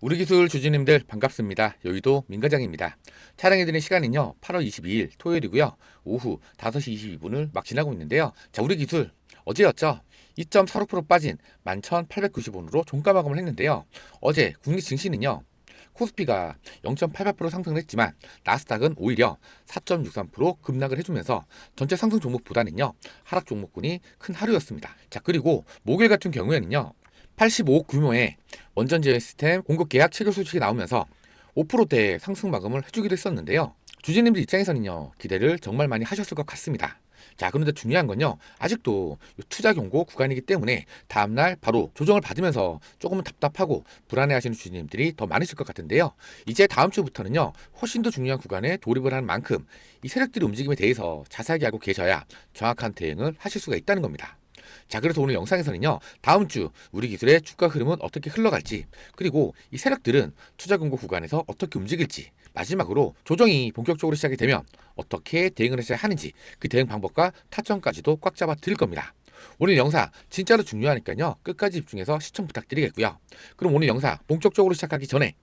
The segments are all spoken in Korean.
우리 기술 주주님들 반갑습니다. 여의도 민과장입니다. 촬영해드리는 시간은요 8월 22일 토요일이고요. 오후 5시 22분을 막 지나고 있는데요. 자, 우리 기술 어제였죠. 2.46% 빠진 11,890원으로 종가 마감을 했는데요. 어제 국내 증시는요. 코스피가 0.88% 상승을 했지만 나스닥은 오히려 4.63% 급락을 해주면서 전체 상승 종목보다는요 하락 종목군이 큰 하루였습니다. 자, 그리고 목요일 같은 경우에는요 85억 규모의 원전 제어 시스템 공급 계약 체결 소식이 나오면서 5%대 상승 마감을 해주기도 했었는데요. 주주님들 입장에서는요 기대를 정말 많이 하셨을 것 같습니다. 자, 그런데 중요한 건요 아직도 투자 경고 구간이기 때문에 다음날 바로 조정을 받으면서 조금은 답답하고 불안해하시는 주주님들이 더 많으실 것 같은데요. 이제 다음 주부터는요 훨씬 더 중요한 구간에 돌입을 하는 만큼 이 세력들의 움직임에 대해서 자세하게 알고 계셔야 정확한 대응을 하실 수가 있다는 겁니다. 자, 그래서 오늘 영상에서는요 다음 주 우리 기술의 주가 흐름은 어떻게 흘러갈지, 그리고 이 세력들은 투자 공고 구간에서 어떻게 움직일지, 마지막으로 조정이 본격적으로 시작이 되면 어떻게 대응을 해야 하는지 그 대응 방법과 타점까지도 꽉 잡아 드릴 겁니다. 오늘 영상 진짜로 중요하니까요 끝까지 집중해서 시청 부탁드리겠고요. 그럼 오늘 영상 본격적으로 시작하기 전에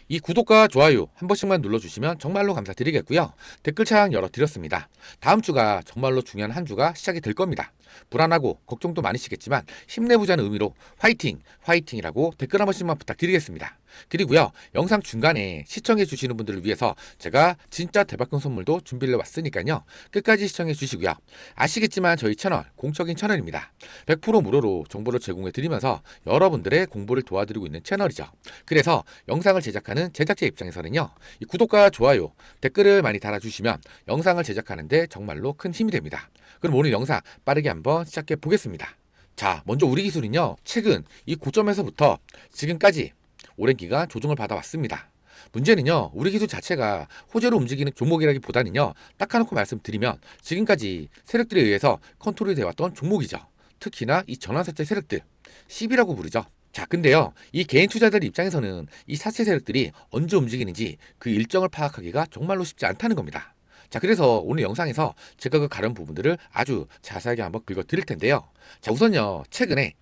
이 구독과 좋아요 한 번씩만 눌러주시면 정말로 감사드리겠고요. 댓글창 열어드렸습니다. 다음 주가 정말로 중요한 한 주가 시작이 될 겁니다. 불안하고 걱정도 많으시겠지만 힘내보자는 의미로 화이팅! 화이팅이라고 댓글 한 번씩만 부탁드리겠습니다. 그리고요 영상 중간에 시청해 주시는 분들을 위해서 제가 진짜 대박큰 선물도 준비를 해왔으니까요 끝까지 시청해 주시고요. 아시겠지만 저희 채널 공적인 채널입니다. 100% 무료로 정보를 제공해 드리면서 여러분들의 공부를 도와드리고 있는 채널이죠. 그래서 영상을 제작하는 제작자 입장에서는요 이 구독과 좋아요 댓글을 많이 달아주시면 영상을 제작하는데 정말로 큰 힘이 됩니다. 그럼 오늘 영상 빠르게 한번 시작해 보겠습니다. 자, 먼저 우리 기술은요 최근 이 고점에서부터 지금까지 오랜 기간 조정을 받아왔습니다. 문제는요 우리 기술 자체가 호재로 움직이는 종목이라기보다는요 딱 하놓고 말씀드리면 지금까지 세력들에 의해서 컨트롤이 되어 왔던 종목이죠. 특히나 이 전환사채 세력들 10이라고 부르죠. 자, 근데요 이 개인 투자자들 입장에서는 이 사채 세력들이 언제 움직이는지 그 일정을 파악하기가 정말로 쉽지 않다는 겁니다. 자, 그래서 오늘 영상에서 제가 그 가려운 부분들을 아주 자세하게 한번 긁어 드릴 텐데요. 자, 우선요 최근에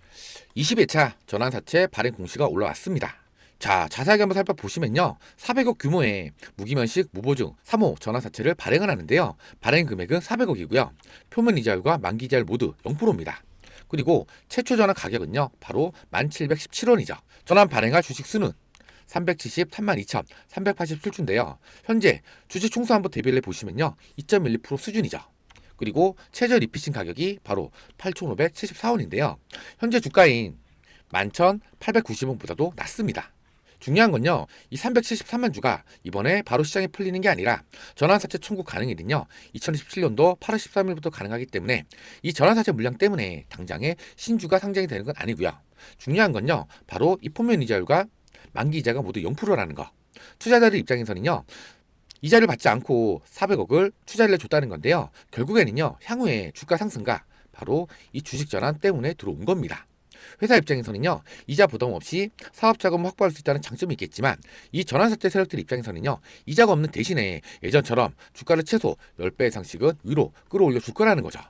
20회차 전환사채 발행 공시가 올라왔습니다. 자, 자세하게 한번 살펴보시면요 400억 규모의 무기면식 무보증 3호 전환사채를 발행을 하는데요. 발행 금액은 400억이고요 표면 이자율과 만기 이자율 모두 0%입니다. 그리고 최초 전환 가격은요 바로 1717원이죠. 전환 발행할 주식 수는 373만 2,387주인데요. 현재 주식 총수 한번 대비를 해보시면요 2.12% 수준이죠. 그리고 최저 리피싱 가격이 바로 8,574원인데요. 현재 주가인 11,890원보다도 낮습니다. 중요한 건요 이 373만 주가 이번에 바로 시장이 풀리는 게 아니라 전환사채 청구 가능일은요 2027년도 8월 13일부터 가능하기 때문에 이 전환사채 물량 때문에 당장에 신주가 상장이 되는 건 아니고요. 중요한 건요 바로 이 포면 이자율과 만기 이자가 모두 0%라는 거. 투자자들 입장에서는요 이자를 받지 않고 400억을 투자를 해줬다는 건데요 결국에는요 향후에 주가 상승과 바로 이 주식 전환 때문에 들어온 겁니다. 회사 입장에서는요 이자 부담 없이 사업 자금을 확보할 수 있다는 장점이 있겠지만 이 전환사채 세력들 입장에서는요 이자가 없는 대신에 예전처럼 주가를 최소 10배 이상씩은 위로 끌어올려 줄 거라는 거죠.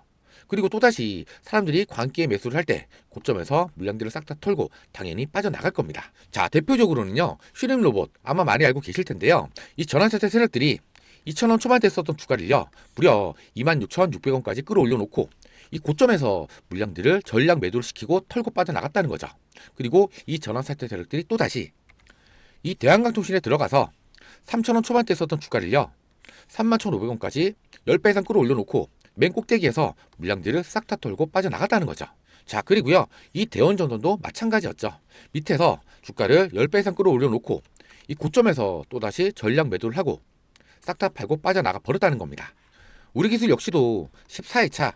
그리고 또다시 사람들이 광기에 매수를 할 때 고점에서 물량들을 싹 다 털고 당연히 빠져나갈 겁니다. 자, 대표적으로는요 슈림 로봇 아마 많이 알고 계실 텐데요 이 전환사채 세력들이 2,000원 초반대 썼던 주가를요 무려 26,600원까지 끌어올려 놓고 이 고점에서 물량들을 전량 매도를 시키고 털고 빠져나갔다는 거죠. 그리고 이 전환사채 세력들이 또다시 이 대한강통신에 들어가서 3,000원 초반대 썼던 주가를요 31,500원까지 10배 이상 끌어올려 놓고 맨 꼭대기에서 물량들을 싹 다 털고 빠져나갔다는 거죠. 자, 그리고요 이 대원전선도 마찬가지였죠. 밑에서 주가를 10배 이상 끌어올려 놓고 이 고점에서 또다시 전량 매도를 하고 싹 다 팔고 빠져나가 버렸다는 겁니다. 우리 기술 역시도 14회차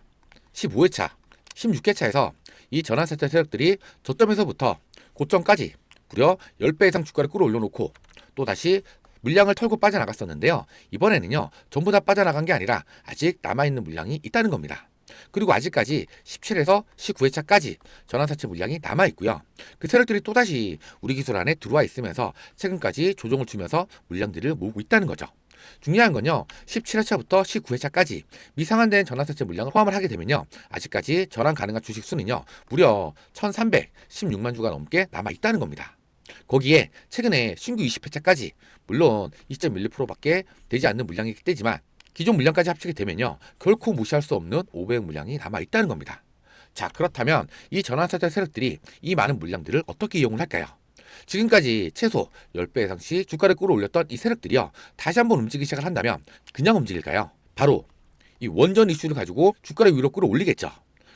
15회차, 16회차에서 이 전환사채 세력들이 저점에서부터 고점까지 무려 10배 이상 주가를 끌어올려 놓고 또다시 물량을 털고 빠져나갔었는데요. 이번에는요 전부 다 빠져나간 게 아니라 아직 남아있는 물량이 있다는 겁니다. 그리고 아직까지 17에서 19회차까지 전환사채 물량이 남아있고요. 그 세력들이 또다시 우리 기술 안에 들어와 있으면서 최근까지 조정을 주면서 물량들을 모으고 있다는 거죠. 중요한 건요 17회차부터 19회차까지 미상한된 전환사채 물량을 포함을 하게 되면요 아직까지 전환 가능한 주식 수는요 무려 1316만 주가 넘게 남아 있다는 겁니다. 거기에 최근에 신규 20회차까지 물론 2.12%밖에 되지 않는 물량이기 때지만 기존 물량까지 합치게 되면요 결코 무시할 수 없는 500 물량이 남아 있다는 겁니다. 자, 그렇다면 이 전환사태 세력들이 이 많은 물량들을 어떻게 이용을 할까요? 지금까지 최소 10배 이상씩 주가를 끌어올렸던 이 세력들이요 다시 한번 움직이기 시작을 한다면 그냥 움직일까요? 바로 이 원전 이슈를 가지고 주가를 위로 끌어올리겠죠.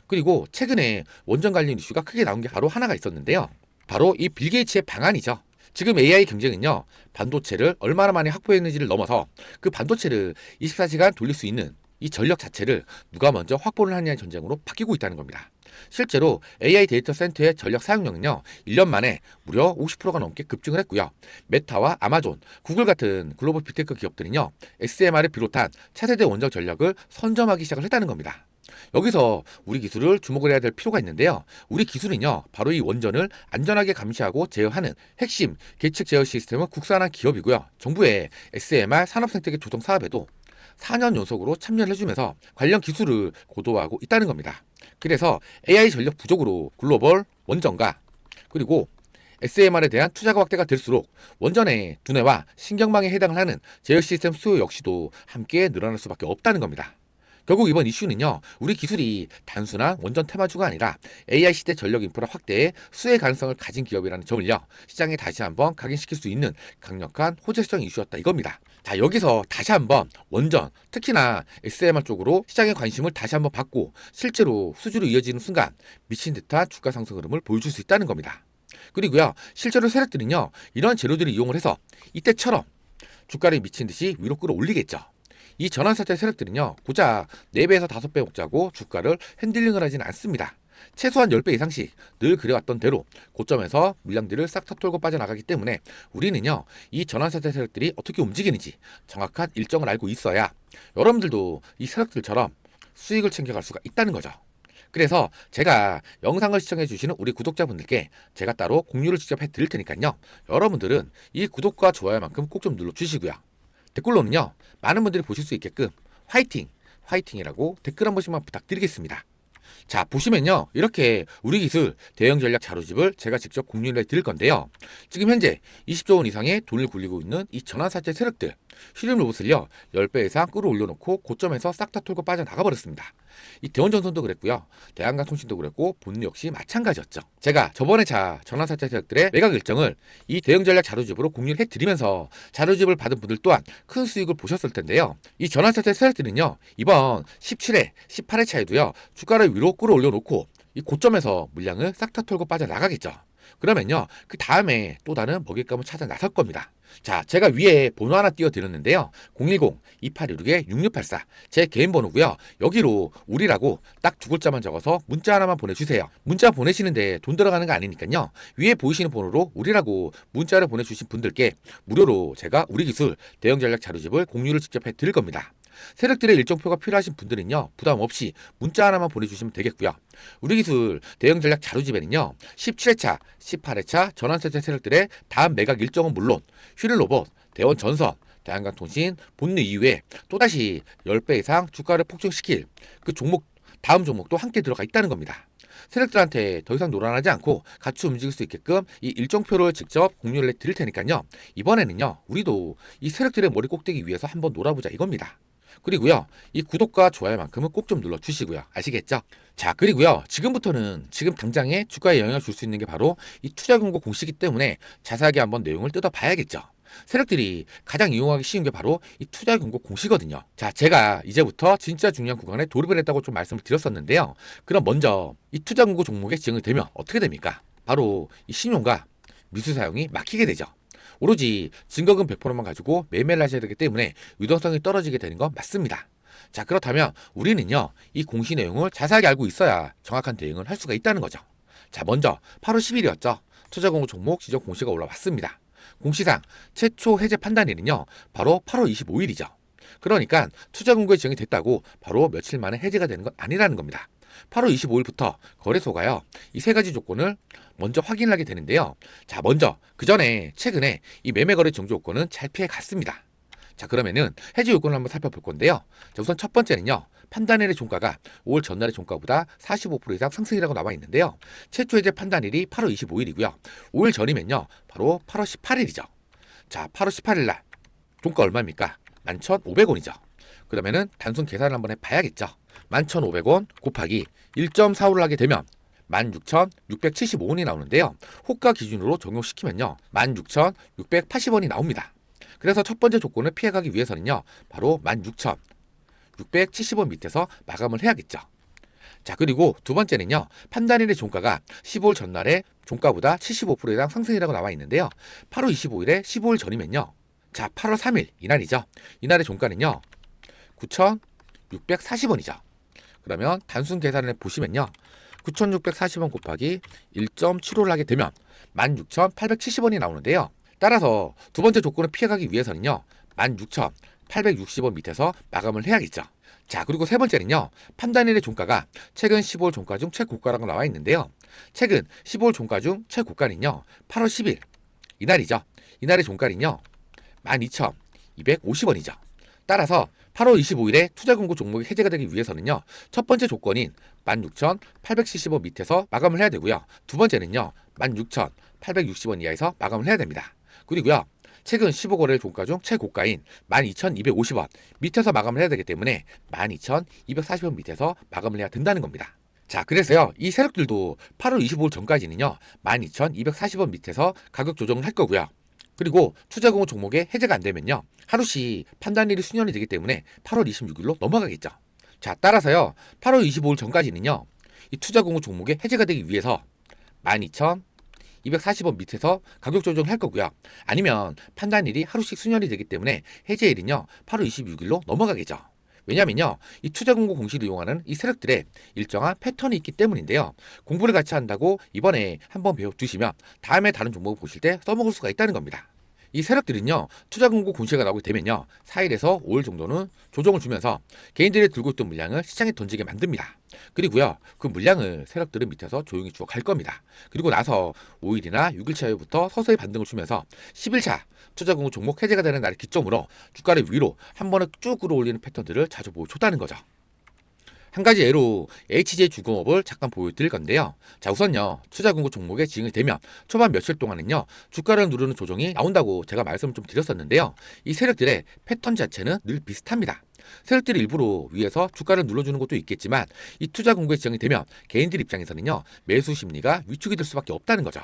그리고 최근에 원전 관련 이슈가 크게 나온 게 바로 하나가 있었는데요. 바로 이 빌 게이츠의 방안이죠. 지금 AI 경쟁은요, 반도체를 얼마나 많이 확보했는지를 넘어서 그 반도체를 24시간 돌릴 수 있는 이 전력 자체를 누가 먼저 확보를 하느냐의 전쟁으로 바뀌고 있다는 겁니다. 실제로 AI 데이터 센터의 전력 사용량은요, 1년 만에 무려 50%가 넘게 급증을 했고요. 메타와 아마존, 구글 같은 글로벌 빅테크 기업들은요, SMR을 비롯한 차세대 원전 전력을 선점하기 시작을 했다는 겁니다. 여기서 우리 기술을 주목을 해야 될 필요가 있는데요. 우리 기술은요, 바로 이 원전을 안전하게 감시하고 제어하는 핵심 계측 제어 시스템을 국산한 기업이고요. 정부의 SMR 산업생태계 조성 사업에도 4년 연속으로 참여를 해주면서 관련 기술을 고도화하고 있다는 겁니다. 그래서 AI 전력 부족으로 글로벌 원전과 그리고 SMR에 대한 투자가 확대가 될수록 원전의 두뇌와 신경망에 해당을 하는 제어 시스템 수요 역시도 함께 늘어날 수밖에 없다는 겁니다. 결국 이번 이슈는요, 우리 기술이 단순한 원전 테마주가 아니라 AI 시대 전력 인프라 확대에 수혜 가능성을 가진 기업이라는 점을요, 시장에 다시 한번 각인시킬 수 있는 강력한 호재성 이슈였다 이겁니다. 자, 여기서 다시 한번 원전, 특히나 SMR 쪽으로 시장의 관심을 다시 한번 받고 실제로 수주로 이어지는 순간 미친 듯한 주가 상승 흐름을 보여줄 수 있다는 겁니다. 그리고요, 실제로 세력들은요, 이런 재료들을 이용을 해서 이때처럼 주가를 미친 듯이 위로 끌어올리겠죠. 이 전환사태 세력들은요, 고작 4배에서 5배 먹자고 주가를 핸들링을 하지는 않습니다. 최소한 10배 이상씩 늘 그래왔던 대로 고점에서 물량들을 싹 털고 빠져나가기 때문에 우리는요, 이 전환사태 세력들이 어떻게 움직이는지 정확한 일정을 알고 있어야 여러분들도 이 세력들처럼 수익을 챙겨갈 수가 있다는 거죠. 그래서 제가 영상을 시청해 주시는 우리 구독자분들께 제가 따로 공유를 직접 해드릴 테니까요, 여러분들은 이 구독과 좋아요만큼 꼭 좀 눌러주시고요. 댓글로는요, 많은 분들이 보실 수 있게끔 화이팅! 화이팅이라고 댓글 한 번씩만 부탁드리겠습니다. 자, 보시면요, 이렇게 우리 기술 대형 전략 자료집을 제가 직접 공유를 해드릴 건데요. 지금 현재 20조 원 이상의 돈을 굴리고 있는 이 전환사채 세력들, 휴림 로봇을요 10배 이상 끌어올려놓고 고점에서 싹 다 털고 빠져나가 버렸습니다. 이 대원전선도 그랬고요, 대한강통신도 그랬고 본느 역시 마찬가지였죠. 제가 저번에 전환사채 세력들의 매각 일정을 이 대형 전략 자료집으로 공유를 해드리면서 자료집을 받은 분들 또한 큰 수익을 보셨을 텐데요. 이 전환사채 세력들은요, 이번 17회, 18회 차에도요 주가를 위로 끌어올려놓고 이 고점에서 물량을 싹 다 털고 빠져나가겠죠. 그러면요, 그 다음에 또 다른 먹잇감을 찾아 나설 겁니다. 자, 제가 위에 번호 하나 띄워드렸는데요. 010-2816-6684 제 개인 번호고요. 여기로 우리라고 딱 두 글자만 적어서 문자 하나만 보내주세요. 문자 보내시는데 돈 들어가는 거 아니니까요, 위에 보이시는 번호로 우리라고 문자를 보내주신 분들께 무료로 제가 우리 기술 대형 전략 자료집을 공유를 직접 해드릴 겁니다. 세력들의 일정표가 필요하신 분들은요, 부담 없이 문자 하나만 보내주시면 되겠고요. 우리 기술 대형 전략 자료집에는요, 17회차, 18회차 전환세대 세력들의 다음 매각 일정은 물론 휴일 로봇, 대원 전선, 대한강통신, 본느 이후에 또다시 10배 이상 주가를 폭증시킬 그 종목, 다음 종목도 함께 들어가 있다는 겁니다. 세력들한테 더 이상 노란하지 않고 같이 움직일 수 있게끔 이 일정표를 직접 공유를 해드릴 테니까요, 이번에는요, 우리도 이 세력들의 머리 꼭대기 위에서 한번 놀아보자 이겁니다. 그리고요, 이 구독과 좋아요만큼은 꼭 좀 눌러주시고요. 아시겠죠? 자, 그리고요, 지금부터는 지금 당장에 주가에 영향을 줄 수 있는 게 바로 이 투자경고 공시이기 때문에 자세하게 한번 내용을 뜯어봐야겠죠. 세력들이 가장 이용하기 쉬운 게 바로 이 투자경고 공시거든요. 자, 제가 이제부터 진짜 중요한 구간에 돌입을 했다고 좀 말씀을 드렸었는데요. 그럼 먼저 이 투자경고 종목에 지정이 되면 어떻게 됩니까? 바로 이 신용과 미수 사용이 막히게 되죠. 오로지 증거금 100%만 가지고 매매를 하셔야 되기 때문에 유동성이 떨어지게 되는 건 맞습니다. 자, 그렇다면 우리는요, 이 공시 내용을 자세하게 알고 있어야 정확한 대응을 할 수가 있다는 거죠. 자, 먼저 8월 10일이었죠. 투자공고 종목 지정 공시가 올라왔습니다. 공시상 최초 해제 판단일은요, 바로 8월 25일이죠. 그러니까 투자공고에 지정이 됐다고 바로 며칠 만에 해제가 되는 건 아니라는 겁니다. 8월 25일부터 거래소가요, 이 세 가지 조건을 먼저 확인을 하게 되는데요. 자, 먼저 그 전에 최근에 이 매매 거래 정지 조건은 잘 피해 갔습니다. 자, 그러면은 해지 요건을 한번 살펴볼 건데요. 자, 우선 첫 번째는요. 판단일의 종가가 5월 전날의 종가보다 45% 이상 상승이라고 나와 있는데요. 최초 해제 판단일이 8월 25일이고요. 5일 전이면요. 바로 8월 18일이죠. 자, 8월 18일 날 종가 얼마입니까? 11,500원이죠. 그러면은 단순 계산을 한번 해봐야겠죠. 11,500원 곱하기 1.45를 하게 되면 16,675원이 나오는데요. 호가 기준으로 적용시키면요. 16,680원이 나옵니다. 그래서 첫 번째 조건을 피해가기 위해서는요. 바로 16,670원 밑에서 마감을 해야겠죠. 자, 그리고 두 번째는요. 판단일의 종가가 15일 전날에 종가보다 75% 이상 상승이라고 나와 있는데요. 8월 25일에 15일 전이면요. 자, 8월 3일 이날이죠. 이날의 종가는요. 9,640원이죠. 그러면 단순 계산을 보시면요. 9,640원 곱하기 1.75를 하게 되면 16,870원이 나오는데요. 따라서 두 번째 조건을 피해가기 위해서는요. 16,860원 밑에서 마감을 해야겠죠. 자, 그리고 세 번째는요. 판단일의 종가가 최근 15월 종가 중 최고가라고 나와 있는데요. 최근 15월 종가 중 최고가는요. 8월 10일 이날이죠. 이날의 종가는요. 12,250원이죠. 따라서 8월 25일에 투자 공고 종목이 해제가 되기 위해서는요. 첫 번째 조건인 16,870원 밑에서 마감을 해야 되고요. 두 번째는요. 16,860원 이하에서 마감을 해야 됩니다. 그리고요. 최근 15거래 종가 중 최고가인 12,250원 밑에서 마감을 해야 되기 때문에 12,240원 밑에서 마감을 해야 된다는 겁니다. 자, 그래서요. 이 세력들도 8월 25일 전까지는요. 12,240원 밑에서 가격 조정을 할 거고요. 그리고 투자공고 종목에 해제가 안 되면요. 하루씩 판단일이 수년이 되기 때문에 8월 26일로 넘어가겠죠. 자, 따라서요. 8월 25일 전까지는요. 이 투자공고 종목에 해제가 되기 위해서 12,240원 밑에서 가격 조정을 할 거고요. 아니면 판단일이 하루씩 수년이 되기 때문에 해제일은요. 8월 26일로 넘어가겠죠. 왜냐면요. 이 투자공고 공시를 이용하는 이 세력들의 일정한 패턴이 있기 때문인데요. 공부를 같이 한다고 이번에 한번 배워두시면 다음에 다른 종목을 보실 때 써먹을 수가 있다는 겁니다. 이 세력들은요. 투자공고 공시가 나오게 되면요. 4일에서 5일 정도는 조정을 주면서 개인들이 들고 있던 물량을 시장에 던지게 만듭니다. 그리고요. 그 물량을 세력들은 밑에서 조용히 주워 갈 겁니다. 그리고 나서 5일이나 6일 차부터 서서히 반등을 주면서 10일차 투자공고 종목 해제가 되는 날을 기점으로 주가를 위로 한 번에 쭉 끌어올리는 패턴들을 자주 보여줬다는 거죠. 한 가지 예로 HJ 주공업을 잠깐 보여드릴 건데요. 자, 우선요. 투자공고 종목에 지정이 되면 초반 며칠 동안은요. 주가를 누르는 조정이 나온다고 제가 말씀을 좀 드렸었는데요. 이 세력들의 패턴 자체는 늘 비슷합니다. 세력들이 일부러 위에서 주가를 눌러주는 것도 있겠지만 이 투자공고에 지정이 되면 개인들 입장에서는요. 매수 심리가 위축이 될 수밖에 없다는 거죠.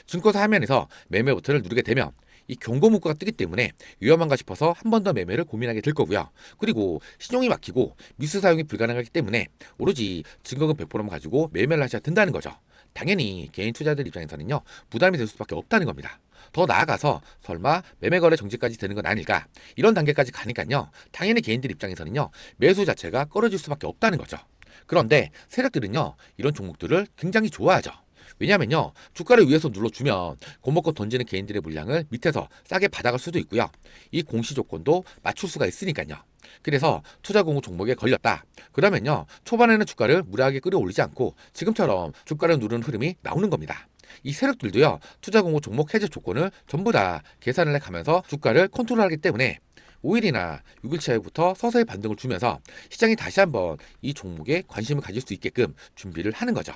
증권사 화면에서 매매 버튼을 누르게 되면 이 경고 문구가 뜨기 때문에 위험한가 싶어서 한 번 더 매매를 고민하게 될 거고요. 그리고 신용이 막히고 미수 사용이 불가능하기 때문에 오로지 증거금 100%만 가지고 매매를 하셔야 된다는 거죠. 당연히 개인 투자자들 입장에서는요. 부담이 될 수밖에 없다는 겁니다. 더 나아가서 설마 매매 거래 정지까지 되는 건 아닐까? 이런 단계까지 가니까요. 당연히 개인들 입장에서는요. 매수 자체가 꺼려질 수밖에 없다는 거죠. 그런데 세력들은요. 이런 종목들을 굉장히 좋아하죠. 왜냐면요. 주가를 위에서 눌러주면 겁먹고 던지는 개인들의 물량을 밑에서 싸게 받아갈 수도 있고요. 이 공시 조건도 맞출 수가 있으니까요. 그래서 투자공고 종목에 걸렸다. 그러면요. 초반에는 주가를 무리하게 끌어올리지 않고 지금처럼 주가를 누르는 흐름이 나오는 겁니다. 이 세력들도요. 투자공고 종목 해제 조건을 전부 다 계산을 해가면서 주가를 컨트롤하기 때문에 5일이나 6일 차부터 서서히 반등을 주면서 시장이 다시 한번 이 종목에 관심을 가질 수 있게끔 준비를 하는 거죠.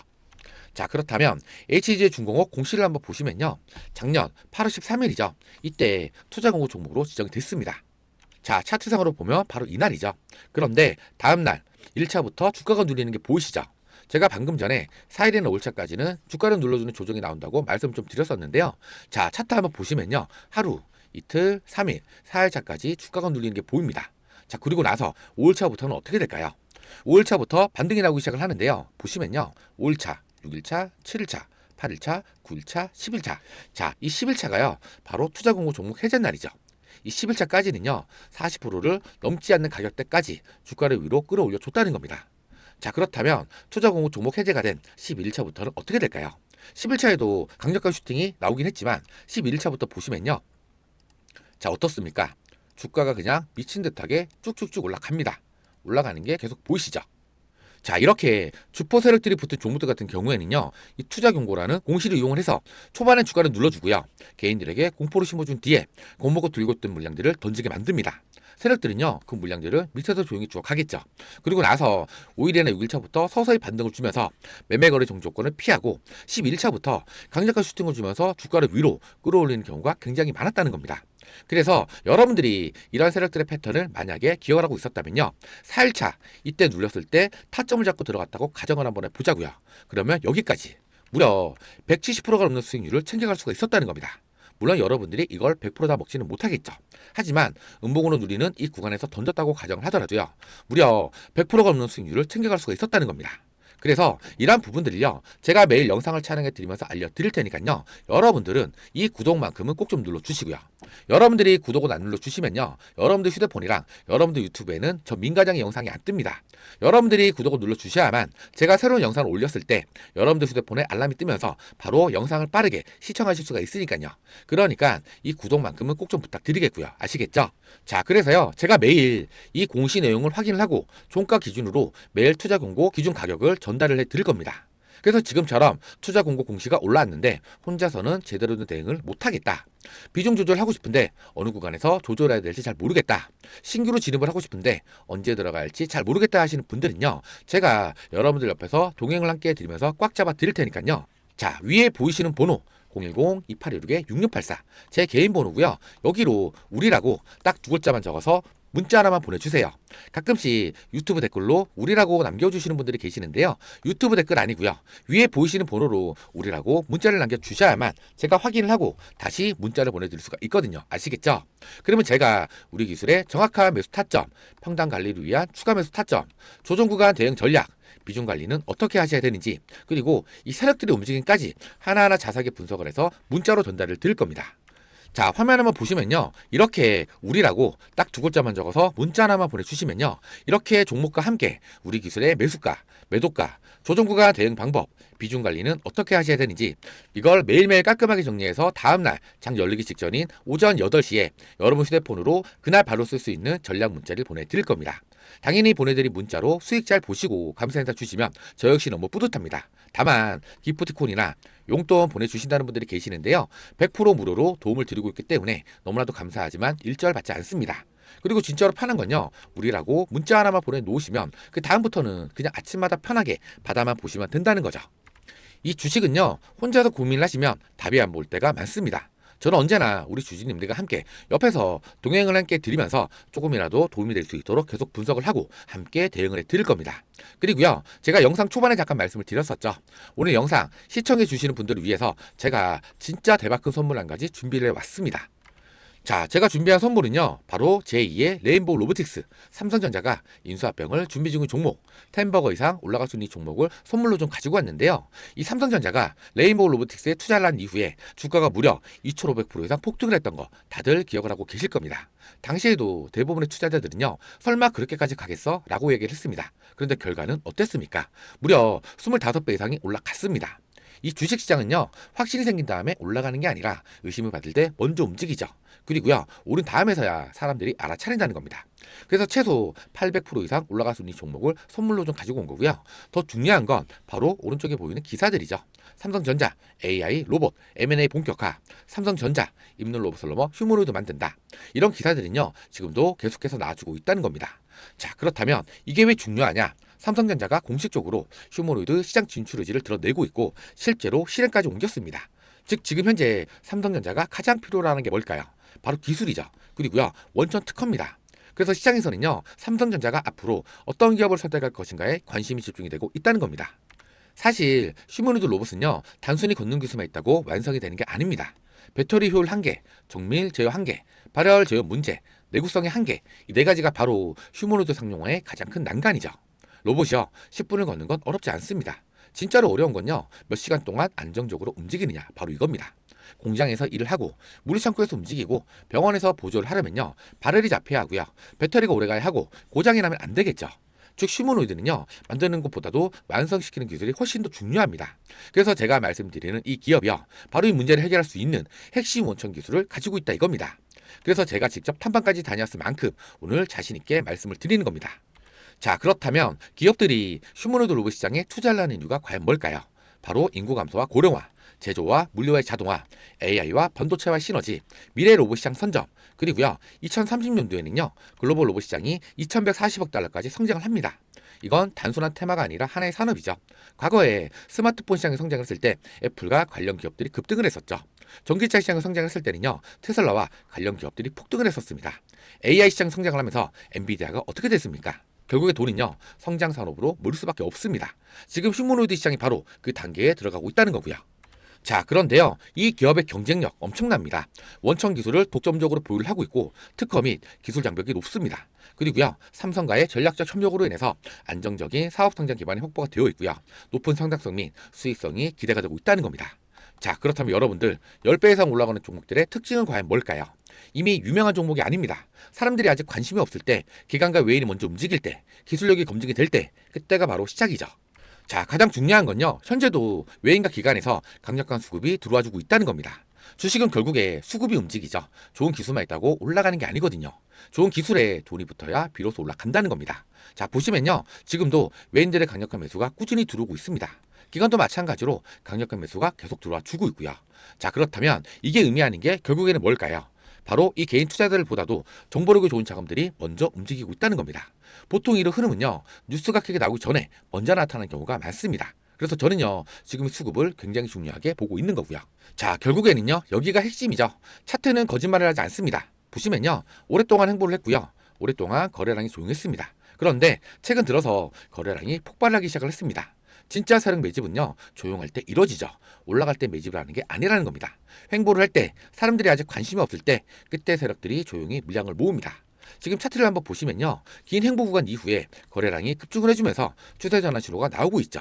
자, 그렇다면 HJ 중공업 공시를 한번 보시면요. 작년 8월 13일이죠. 이때 투자공고 종목으로 지정이 됐습니다. 자, 차트상으로 보면 바로 이날이죠. 그런데 다음날 1차부터 주가가 눌리는 게 보이시죠? 제가 방금 전에 4일이나 5일차까지는 주가를 눌러주는 조정이 나온다고 말씀 좀 드렸었는데요. 자, 차트 한번 보시면요. 하루, 이틀, 3일, 4일차까지 주가가 눌리는 게 보입니다. 자, 그리고 나서 5일차부터는 어떻게 될까요? 5일차부터 반등이 나오기 시작을 하는데요. 보시면요. 5일차, 6일차, 7일차, 8일차, 9일차, 10일차. 자, 이 10일차가요. 바로 투자공고 종목 해제 날이죠. 이 10일차까지는요. 40%를 넘지 않는 가격대까지 주가를 위로 끌어올려 줬다는 겁니다. 자, 그렇다면 투자공고 종목 해제가 된 11일차부터는 어떻게 될까요? 10일차에도 강력한 슈팅이 나오긴 했지만 11일차부터 보시면요. 자, 어떻습니까? 주가가 그냥 미친 듯하게 쭉쭉쭉 올라갑니다. 올라가는 게 계속 보이시죠? 자, 이렇게 주포 세력들이 붙은 종목들 같은 경우에는요, 이 투자 경고라는 공시를 이용을 해서 초반에 주가를 눌러주고요, 개인들에게 공포를 심어준 뒤에 겁먹고 들고 있던 물량들을 던지게 만듭니다. 세력들은요, 그 물량들을 밑에서 조용히 주워가겠죠. 그리고 나서 5일이나 6일차부터 서서히 반등을 주면서 매매 거래 정조건을 피하고 11일차부터 강력한 슈팅을 주면서 주가를 위로 끌어올리는 경우가 굉장히 많았다는 겁니다. 그래서 여러분들이 이런 세력들의 패턴을 만약에 기억을 하고 있었다면요, 4일차 이때 눌렸을 때 타점을 잡고 들어갔다고 가정을 한번 해보자고요. 그러면 여기까지 무려 170%가 넘는 수익률을 챙겨갈 수가 있었다는 겁니다. 물론 여러분들이 이걸 100%다 먹지는 못하겠죠. 하지만 음봉으로 누리는 이 구간에서 던졌다고 가정을 하더라도요, 무려 100%가 넘는 수익률을 챙겨갈 수가 있었다는 겁니다. 그래서 이러한 부분들을요, 제가 매일 영상을 촬영해 드리면서 알려드릴 테니까요, 여러분들은 이 구독만큼은 꼭 좀 눌러주시고요. 여러분들이 구독을 안 눌러주시면요, 여러분들 휴대폰이랑 여러분들 유튜브에는 저 민과장의 영상이 안 뜹니다. 여러분들이 구독을 눌러주셔야만 제가 새로운 영상을 올렸을 때 여러분들 휴대폰에 알람이 뜨면서 바로 영상을 빠르게 시청하실 수가 있으니까요. 그러니까 이 구독만큼은 꼭 좀 부탁드리겠고요. 아시겠죠? 자, 그래서요, 제가 매일 이 공시 내용을 확인을 하고 종가 기준으로 매일 투자 공고 기준 가격을 전달을 해 드릴 겁니다. 그래서 지금처럼 투자 공고 공시가 올라왔는데 혼자서는 제대로 된 대응을 못하겠다, 비중 조절하고 싶은데 어느 구간에서 조절해야 될지 잘 모르겠다, 신규로 진입을 하고 싶은데 언제 들어가야 할지 잘 모르겠다 하시는 분들은요, 제가 여러분들 옆에서 동행을 함께 해드리면서 꽉 잡아 드릴 테니까요. 자, 위에 보이시는 번호 010-2816-6684 제 개인 번호고요. 여기로 우리라고 딱 두 글자만 적어서 문자 하나만 보내주세요. 가끔씩 유튜브 댓글로 우리라고 남겨주시는 분들이 계시는데요, 유튜브 댓글 아니고요, 위에 보이시는 번호로 우리라고 문자를 남겨주셔야만 제가 확인을 하고 다시 문자를 보내드릴 수가 있거든요. 아시겠죠? 그러면 제가 우리 기술의 정확한 매수 타점, 평단 관리를 위한 추가 매수 타점, 조정 구간 대응 전략, 비중 관리는 어떻게 하셔야 되는지, 그리고 이 세력들의 움직임까지 하나하나 자세하게 분석을 해서 문자로 전달을 드릴 겁니다. 자, 화면 한번 보시면요, 이렇게 우리라고 딱 두 글자만 적어서 문자 하나만 보내주시면요, 이렇게 종목과 함께 우리 기술의 매수가, 매도가, 조정구간 대응 방법, 비중 관리는 어떻게 하셔야 되는지, 이걸 매일매일 깔끔하게 정리해서 다음날 장 열리기 직전인 오전 8시에 여러분 휴대폰으로 그날 바로 쓸 수 있는 전략 문자를 보내드릴 겁니다. 당연히 보내드린 문자로 수익 잘 보시고 감사 인사 주시면 저 역시 너무 뿌듯합니다. 다만 기프티콘이나 용돈 보내주신다는 분들이 계시는데요, 100% 무료로 도움을 드리고 있기 때문에 너무나도 감사하지만 일절 받지 않습니다. 그리고 진짜로 파는 건요, 우리라고 문자 하나만 보내놓으시면 그 다음부터는 그냥 아침마다 편하게 바다만 보시면 된다는 거죠. 이 주식은요, 혼자서 고민을 하시면 답이 안 보일 때가 많습니다. 저는 언제나 우리 주주님들과 함께 옆에서 동행을 함께 드리면서 조금이라도 도움이 될 수 있도록 계속 분석을 하고 함께 대응을 해 드릴 겁니다. 그리고요, 제가 영상 초반에 잠깐 말씀을 드렸었죠. 오늘 영상 시청해 주시는 분들을 위해서 제가 진짜 대박 큰 선물 한 가지 준비를 해왔습니다. 자, 제가 준비한 선물은요, 바로 제2의 레인보우 로보틱스, 삼성전자가 인수합병을 준비 중인 종목, 10버거 이상 올라갈 수 있는 이 종목을 선물로 좀 가지고 왔는데요, 이 삼성전자가 레인보우 로보틱스에 투자를 한 이후에 주가가 무려 2500% 이상 폭등을 했던 거 다들 기억을 하고 계실 겁니다. 당시에도 대부분의 투자자들은요, 설마 그렇게까지 가겠어? 라고 얘기를 했습니다. 그런데 결과는 어땠습니까? 무려 25배 이상이 올라갔습니다. 이 주식시장은요, 확신이 생긴 다음에 올라가는 게 아니라 의심을 받을 때 먼저 움직이죠. 그리고요, 오른 다음에서야 사람들이 알아차린다는 겁니다. 그래서 최소 800% 이상 올라갈 수 있는 종목을 선물로 좀 가지고 온 거고요. 더 중요한 건 바로 오른쪽에 보이는 기사들이죠. 삼성전자, AI, 로봇, M&A 본격화, 삼성전자, 입는 로봇을 넘어 휴머노이드 만든다. 이런 기사들은요, 지금도 계속해서 나와주고 있다는 겁니다. 자, 그렇다면 이게 왜 중요하냐? 삼성전자가 공식적으로 휴머노이드 시장 진출 의지를 드러내고 있고 실제로 실행까지 옮겼습니다. 즉 지금 현재 삼성전자가 가장 필요로 하는 게 뭘까요? 바로 기술이죠. 그리고요, 원천 특허입니다. 그래서 시장에서는요, 삼성전자가 앞으로 어떤 기업을 선택할 것인가에 관심이 집중이 되고 있다는 겁니다. 사실 휴머노이드 로봇은요, 단순히 걷는 기술만 있다고 완성이 되는 게 아닙니다. 배터리 효율 한계, 정밀 제어 한계, 발열 제어 문제, 내구성의 한계, 이 네 가지가 바로 휴머노이드 상용화의 가장 큰 난관이죠. 로봇이요, 10분을 걷는 건 어렵지 않습니다. 진짜로 어려운 건요, 몇 시간 동안 안정적으로 움직이느냐, 바로 이겁니다. 공장에서 일을 하고 물류창고에서 움직이고 병원에서 보조를 하려면요, 발열이 잡혀야 하고요, 배터리가 오래가야 하고 고장이 나면 안 되겠죠. 즉 휴머노이드는요, 만드는 것보다도 완성시키는 기술이 훨씬 더 중요합니다. 그래서 제가 말씀드리는 이 기업이요, 바로 이 문제를 해결할 수 있는 핵심 원천 기술을 가지고 있다 이겁니다. 그래서 제가 직접 탐방까지 다녔을 만큼 오늘 자신 있게 말씀을 드리는 겁니다. 자, 그렇다면 기업들이 휴머노이드 로봇 시장에 투자를 하는 이유가 과연 뭘까요? 바로 인구 감소와 고령화, 제조와 물류의 자동화, AI와 반도체와 시너지, 미래 로봇 시장 선점, 그리고요 2030년도에는요 글로벌 로봇 시장이 2,140억 달러까지 성장을 합니다. 이건 단순한 테마가 아니라 하나의 산업이죠. 과거에 스마트폰 시장이 성장을 했을 때 애플과 관련 기업들이 급등을 했었죠. 전기차 시장이 성장을 했을 때는요 테슬라와 관련 기업들이 폭등을 했었습니다. AI 시장 성장을 하면서 엔비디아가 어떻게 됐습니까? 결국에 돈은요 성장 산업으로 몰릴 수밖에 없습니다. 지금 휴머노이드 시장이 바로 그 단계에 들어가고 있다는 거고요. 자, 그런데요, 이 기업의 경쟁력 엄청납니다. 원천 기술을 독점적으로 보유를 하고 있고 특허 및 기술 장벽이 높습니다. 그리고요, 삼성과의 전략적 협력으로 인해서 안정적인 사업 성장 기반이 확보가 되어 있고요. 높은 성장성 및 수익성이 기대가 되고 있다는 겁니다. 자, 그렇다면 여러분들 10배 이상 올라가는 종목들의 특징은 과연 뭘까요? 이미 유명한 종목이 아닙니다. 사람들이 아직 관심이 없을 때, 기관과 외인이 먼저 움직일 때, 기술력이 검증이 될 때, 그때가 바로 시작이죠. 자, 가장 중요한 건요. 현재도 외인과 기관에서 강력한 수급이 들어와주고 있다는 겁니다. 주식은 결국에 수급이 움직이죠. 좋은 기술만 있다고 올라가는 게 아니거든요. 좋은 기술에 돈이 붙어야 비로소 올라간다는 겁니다. 자, 보시면요. 지금도 외인들의 강력한 매수가 꾸준히 들어오고 있습니다. 기관도 마찬가지로 강력한 매수가 계속 들어와 주고 있고요. 자, 그렇다면 이게 의미하는 게 결국에는 뭘까요? 바로 이 개인 투자자들보다도 정보력이 좋은 자금들이 먼저 움직이고 있다는 겁니다. 보통 이런 흐름은요, 뉴스가 크게 나오기 전에 먼저 나타나는 경우가 많습니다. 그래서 저는요, 지금 수급을 굉장히 중요하게 보고 있는 거고요. 자, 결국에는요, 여기가 핵심이죠. 차트는 거짓말을 하지 않습니다. 보시면요, 오랫동안 행보를 했고요. 오랫동안 거래량이 조용했습니다. 그런데 최근 들어서 거래량이 폭발하기 시작을 했습니다. 진짜 세력 매집은요 조용할 때 이루어지죠. 올라갈 때 매집을 하는 게 아니라는 겁니다. 횡보를 할 때 사람들이 아직 관심이 없을 때 그때 세력들이 조용히 물량을 모읍니다. 지금 차트를 한번 보시면요 긴 횡보 구간 이후에 거래량이 급증을 해주면서 추세 전환 신호가 나오고 있죠.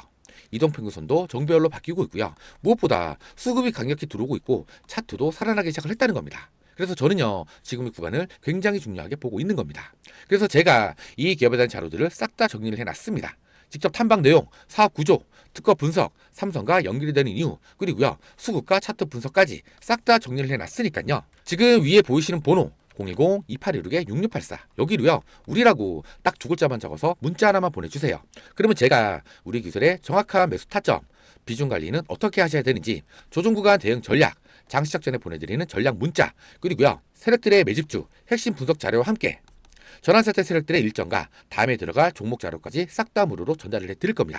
이동평균선도 정배열로 바뀌고 있고요. 무엇보다 수급이 강력히 들어오고 있고 차트도 살아나기 시작을 했다는 겁니다. 그래서 저는요 지금의 구간을 굉장히 중요하게 보고 있는 겁니다. 그래서 제가 이 기업에 대한 자료들을 싹 다 정리를 해놨습니다. 직접 탐방 내용, 사업 구조, 특허 분석, 삼성과 연결이 되는 이유, 그리고요 수급과 차트 분석까지 싹 다 정리를 해놨으니까요. 지금 위에 보이시는 번호 010-2816-6684 여기로요 우리라고 딱 두 글자만 적어서 문자 하나만 보내주세요. 그러면 제가 우리 기술의 정확한 매수 타점, 비중 관리는 어떻게 하셔야 되는지, 조정 구간 대응 전략, 장시작 전에 보내드리는 전략 문자, 그리고요 세력들의 매집주 핵심 분석 자료와 함께 전환사태 세력들의 일정과 다음에 들어갈 종목 자료까지 싹 다 무료로 전달을 해드릴 겁니다.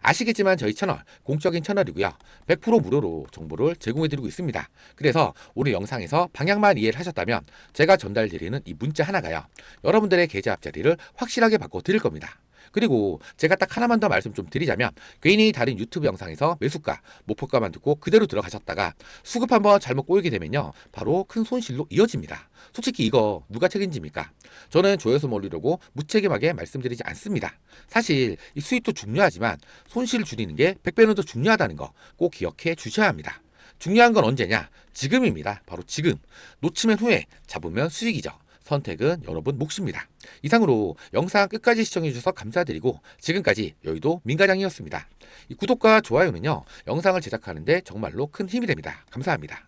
아시겠지만 저희 채널 공적인 채널이고요. 100% 무료로 정보를 제공해드리고 있습니다. 그래서 오늘 영상에서 방향만 이해를 하셨다면 제가 전달드리는 이 문자 하나가요. 여러분들의 계좌 앞자리를 확실하게 바꿔드릴 겁니다. 그리고 제가 딱 하나만 더 말씀 좀 드리자면 괜히 다른 유튜브 영상에서 매수가, 목표가만 듣고 그대로 들어가셨다가 수급 한번 잘못 꼬이게 되면요. 바로 큰 손실로 이어집니다. 솔직히 이거 누가 책임집니까? 저는 조회수 몰리려고 무책임하게 말씀드리지 않습니다. 사실 이 수익도 중요하지만 손실을 줄이는 게 100배는 더 중요하다는 거 꼭 기억해 주셔야 합니다. 중요한 건 언제냐? 지금입니다. 바로 지금. 놓치면 후회, 잡으면 수익이죠. 선택은 여러분 몫입니다. 이상으로 영상 끝까지 시청해주셔서 감사드리고 지금까지 여의도 민가장이었습니다. 이 구독과 좋아요는요 영상을 제작하는데 정말로 큰 힘이 됩니다. 감사합니다.